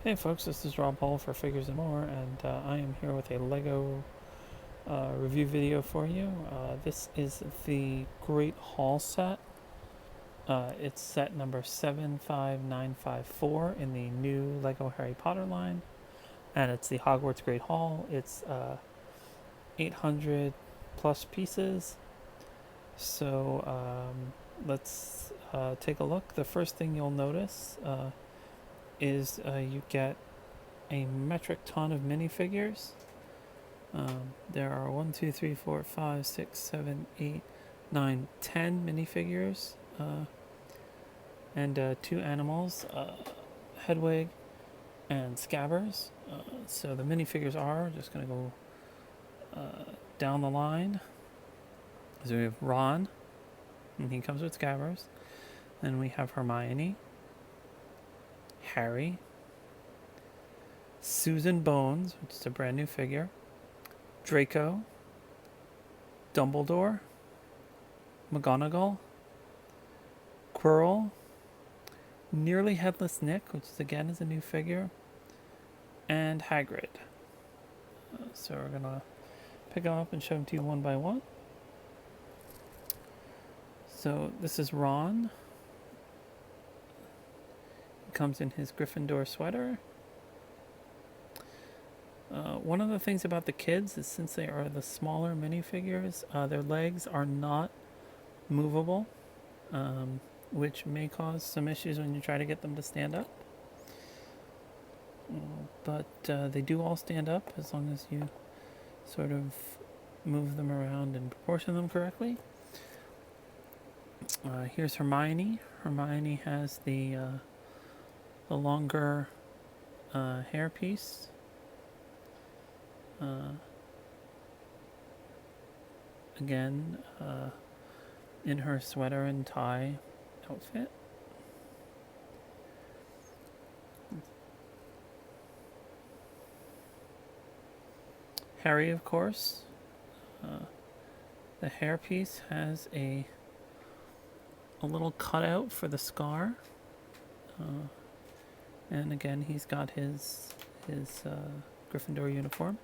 Hey folks, this is Rob Hall for Figures and More, and I am here with a LEGO review video for you. This is the Great Hall set. It's set number 75954 in the new LEGO Harry Potter line, and it's the Hogwarts Great Hall. It's 800 plus pieces, so let's take a look. The first thing you'll notice is you get a metric ton of minifigures. There are 1, 2, 3, 4, 5, 6, 7, 8, 9, 10 minifigures, and two animals, Hedwig and Scabbers. So the minifigures are just going to go down the line. So we have Ron, and he comes with Scabbers. Then we have Hermione, Harry, Susan Bones, which is a brand new figure, Draco, Dumbledore, McGonagall, Quirrell, Nearly Headless Nick, which is again is a new figure, and Hagrid. So we're gonna pick them up and show them to you one by one. So this is Ron. He comes in his Gryffindor sweater. One of the things about the kids is since they are the smaller minifigures, their legs are not movable, which may cause some issues when you try to get them to stand up. But they do all stand up as long as you sort of move them around and proportion them correctly. Here's Hermione. Hermione has the longer hairpiece. Again, in her sweater and tie outfit. Harry, of course. The hairpiece has a little cutout for the scar. And again, he's got his Gryffindor uniform.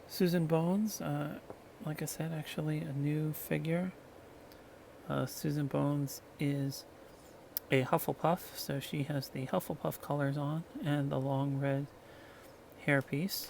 Susan Bones, like I said, actually a new figure. Susan Bones is a Hufflepuff, so she has the Hufflepuff colors on and the long red hairpiece.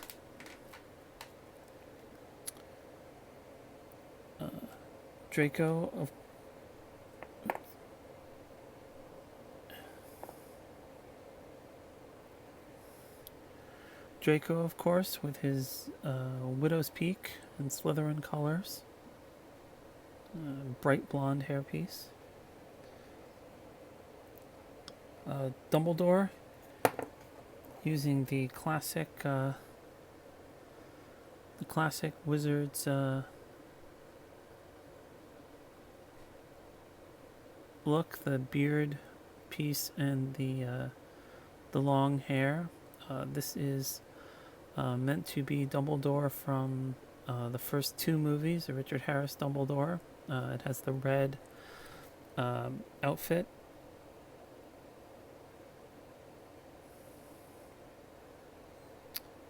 Draco, of course, with his Widow's Peak and Slytherin colors. Bright blonde hairpiece. Dumbledore, using the classic wizard's look, the beard piece and the long hair. This is meant to be Dumbledore from the first two movies, the Richard Harris Dumbledore. It has the red outfit.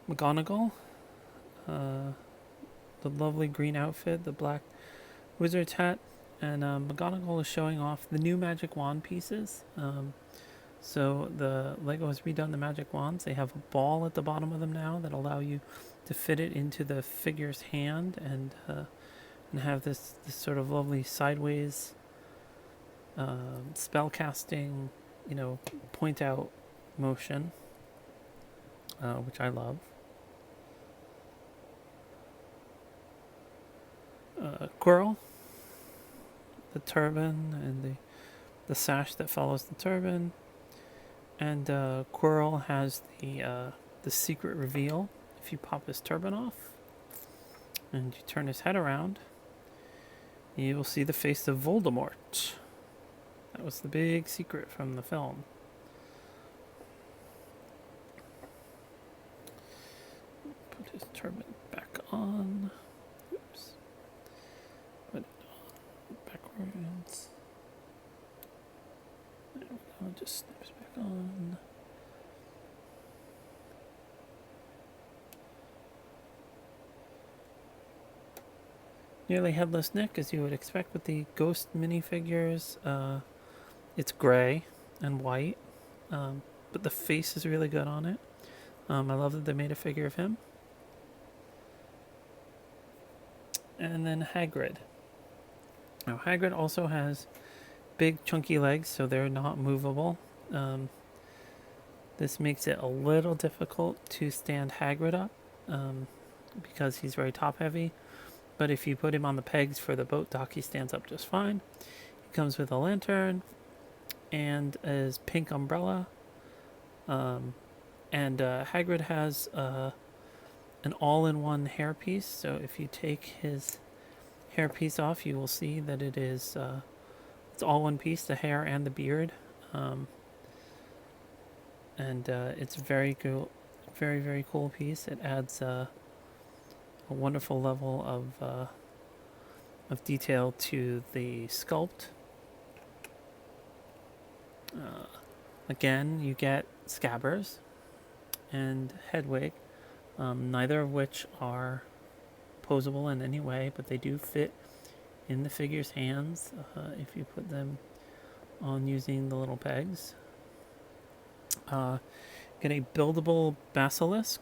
McGonagall, the lovely green outfit, the black wizard's hat, and McGonagall is showing off the new magic wand pieces. So the LEGO has redone the magic wands. They have a ball at the bottom of them now that allow you to fit it into the figure's hand and have this sort of lovely sideways spell casting, point out motion, which I love. Quirrell, the turban and the sash that follows the turban, and Quirrell has the secret reveal. If you pop his turban off and you turn his head around, you will see the face of Voldemort. That was the big secret from the film. Put his turban back on. Oops. Put it on backwards. just snaps back on. Nearly headless Nick, as you would expect with the Ghost minifigures. It's gray and white, but the face is really good on it. I love that they made a figure of him. And then Hagrid. Now, Hagrid also has big chunky legs, so they're not movable. This makes it a little difficult to stand Hagrid up because he's very top heavy. But if you put him on the pegs for the boat dock, he stands up just fine. He comes with a lantern and his pink umbrella. And Hagrid has an all-in-one hairpiece. So if you take his hairpiece off, you will see that it is it's all one piece, the hair and the beard. It's very cool, very cool piece. It adds a wonderful level of detail to the sculpt. Again, you get Scabbers and Hedwig, neither of which are posable in any way, but they do fit in the figure's hands if you put them on using the little pegs. Get a buildable basilisk.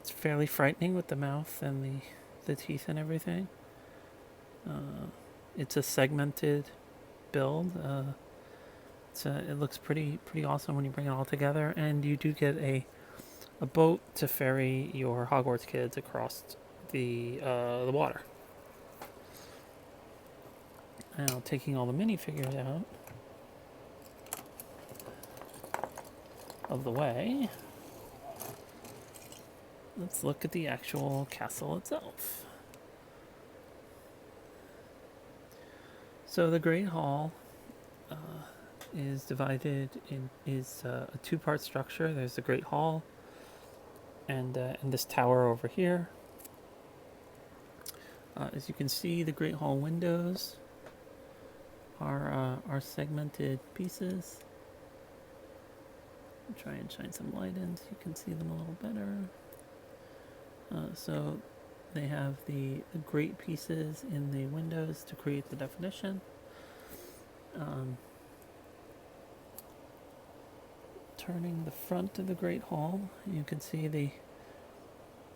It's fairly frightening with the mouth and the teeth and everything. It's a segmented build. It looks pretty awesome when you bring it all together, and you do get a boat to ferry your Hogwarts kids across the water. Now, taking all the minifigures out of the way, let's look at the actual castle itself. So the Great Hall is divided is a two-part structure. There's the Great Hall and this tower over here. As you can see, the Great Hall windows are segmented pieces. I'll try and shine some light in so you can see them a little better. So they have the great pieces in the windows to create the definition. Turning the front of the Great Hall, you can see the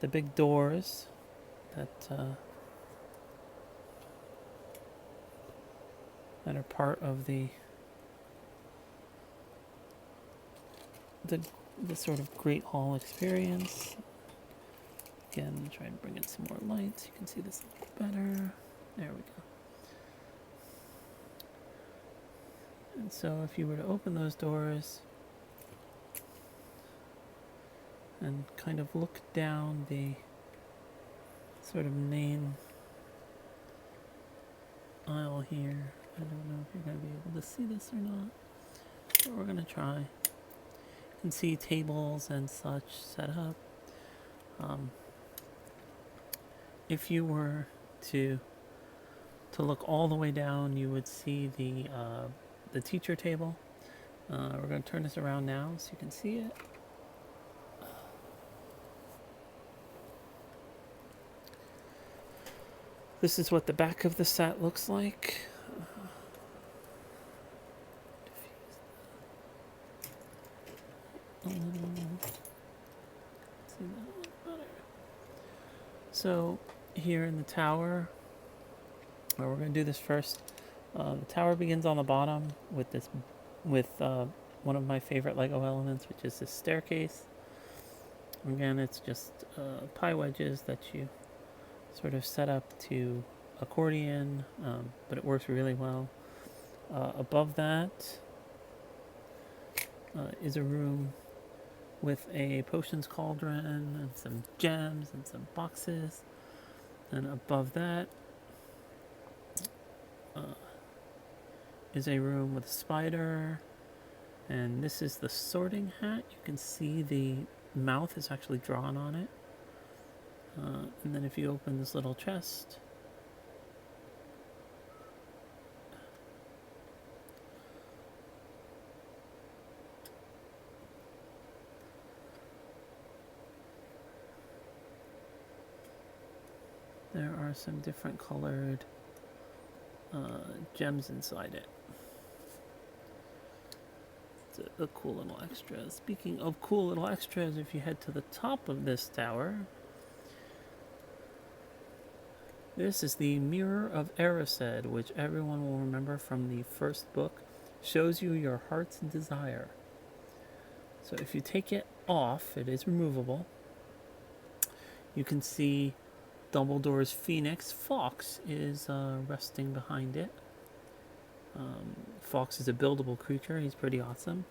big doors that are part of the sort of Great Hall experience. Again, try and bring in some more light so you can see this a little better. There we go. And so if you were to open those doors and kind of look down the sort of main aisle here, I don't know if you're going to be able to see this or not, but we're going to try. You can see tables and such set up. If you were to look all the way down, you would see the teacher table. We're going to turn this around now so you can see it. This is what the back of the set looks like. So here in the tower, we're going to do this first. The tower begins on the bottom with one of my favorite Lego elements, which is this staircase. Again, it's just pie wedges that you sort of set up to accordion, but it works really well. Above that is a room with a potions cauldron and some gems and some boxes. And above that is a room with a spider. And this is the sorting hat. You can see the mouth is actually drawn on it. And then if you open this little chest, there are some different colored gems inside it. It's a cool little extra. Speaking of cool little extras, if you head to the top of this tower, this is the Mirror of Erised, which everyone will remember from the first book. Shows you your heart's desire. So if you take it off, it is removable. You can see Dumbledore's phoenix, Fawkes, is resting behind it. Fawkes is a buildable creature. He's pretty awesome.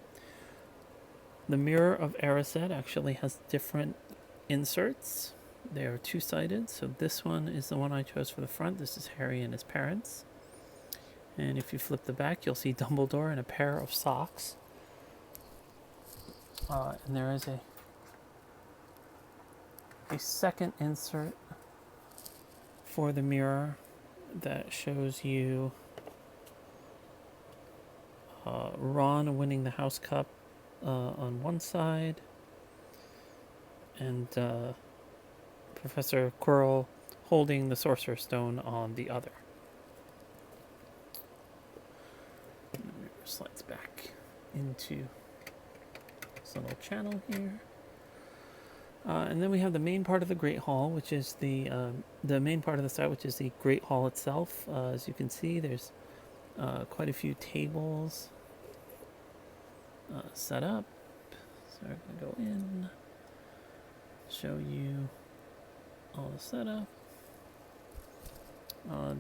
The Mirror of Erised actually has different inserts. They are two-sided, so this one is the one I chose for the front. This is Harry and his parents. And if you flip the back, you'll see Dumbledore in a pair of socks. And there is a second insert for the mirror that shows you Ron winning the House Cup on one side, and Professor Quirrell holding the Sorcerer's Stone on the other. Slides back into this little channel here. And then we have the main part of the Great Hall, which is the main part of the site, which is the Great Hall itself. As you can see, there's quite a few tables set up. So we're going to go in, show you all the setup.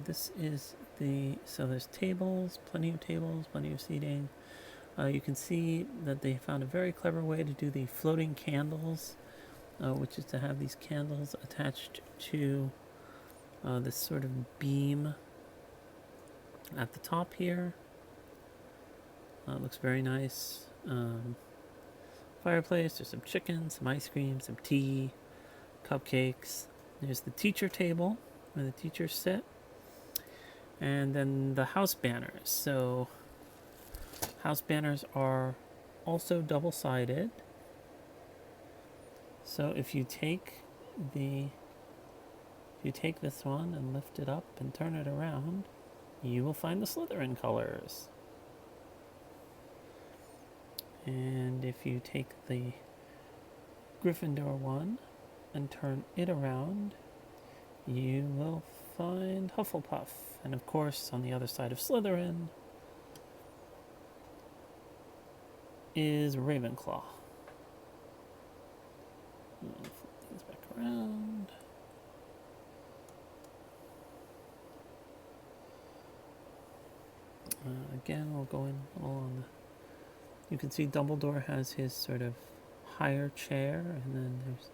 This is so there's tables, plenty of seating. You can see that they found a very clever way to do the floating candles, which is to have these candles attached to this sort of beam at the top here. It looks very nice. Fireplace, there's some chicken, some ice cream, some tea, cupcakes. There's the teacher table where the teachers sit. And then the house banners. So house banners are also double-sided. So if you take this one and lift it up and turn it around, you will find the Slytherin colors. And if you take the Gryffindor one and turn it around, you will find Hufflepuff. And of course, on the other side of Slytherin is Ravenclaw. Flip these back around. Again, we'll go in on. You can see Dumbledore has his sort of higher chair, and then there's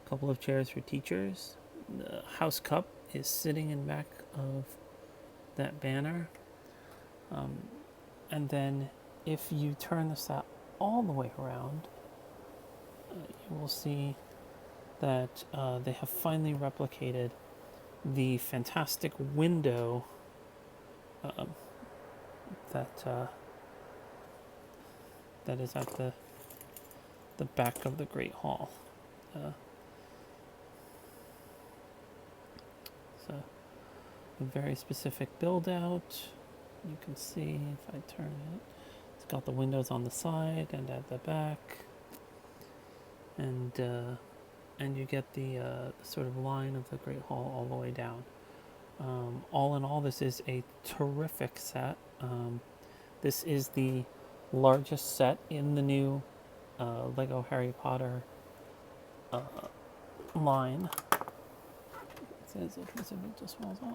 a couple of chairs for teachers. The House Cup is sitting in back of that banner. And then if you turn this out all the way around, you will see that they have finally replicated the fantastic window that is at the back of the Great Hall. So a very specific build out. You can see if I turn it, it's got the windows on the side and at the back, and you get the sort of line of the Great Hall all the way down. All in all, this is a terrific set. This is the largest set in the new Lego Harry Potter line. It says if it just falls off.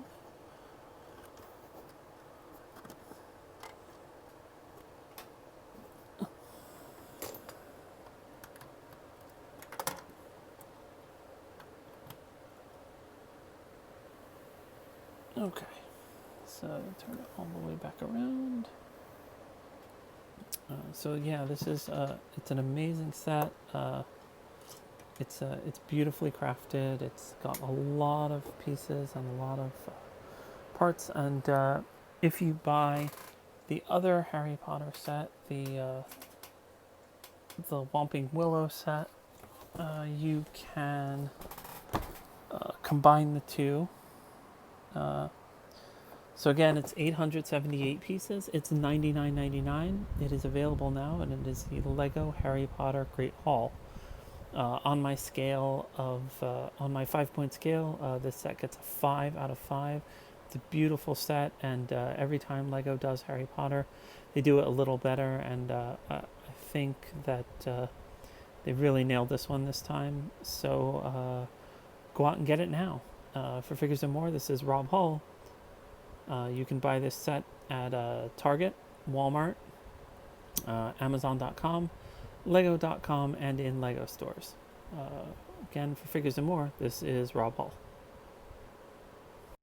Okay, so turn it all the way back around. So yeah, this is it's an amazing set. It's beautifully crafted. It's got a lot of pieces and a lot of parts. And if you buy the other Harry Potter set, the Whomping Willow set, you can combine the two. So again, it's 878 pieces. It's $99.99. It is available now, and it is the Lego Harry Potter Great Hall. On my 5-point scale, this set gets a 5 out of 5. It's a beautiful set, and every time Lego does Harry Potter, they do it a little better, and I think that they really nailed this one this time. So go out and get it now. For Figures and More, this is Rob Hull. You can buy this set at Target, Walmart, Amazon.com, Lego.com, and in Lego stores. Again, for Figures and More, this is Rob Hull.